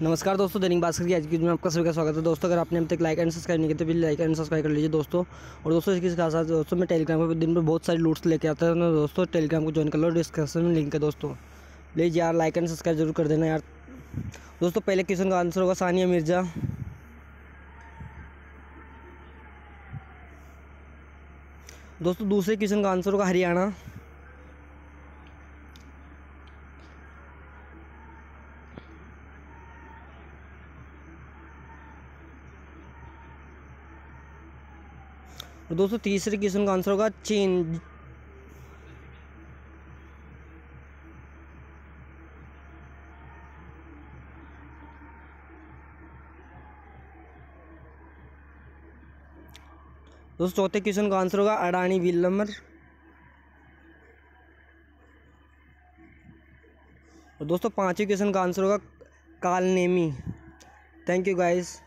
नमस्कार दोस्तों, दैनिक भास्कर की आज की वीडियो में आपका सभी का स्वागत है। दोस्तों, अगर आपने अब तक लाइक एंड सब्सक्राइब नहीं किया तो प्लीज़ लाइक एंड सब्सक्राइब कर लीजिए दोस्तों। और दोस्तों, इसके साथ साथ दोस्तों मैं टेलीग्राम पर दिन में बहुत सारी लूट्स लेके आता हूँ दोस्तों। टेलीग्राम को ज्वाइन कर लो, डिस्क्रिप्शन में लिंक है दोस्तों। प्लीज़ यार लाइक एंड सब्सक्राइब जरूर कर देना यार दोस्तों। पहले क्वेश्चन का आंसर होगा सानिया मिर्जा। दोस्तों, दूसरे क्वेश्चन का आंसर होगा हरियाणा। और दोस्तों, तीसरे क्वेश्चन का आंसर होगा चीन। दोस्तों, चौथे क्वेश्चन का आंसर होगा अडानी विल्मर। और दोस्तों, पांचवें क्वेश्चन का आंसर होगा कालनेमी। Thank you guys.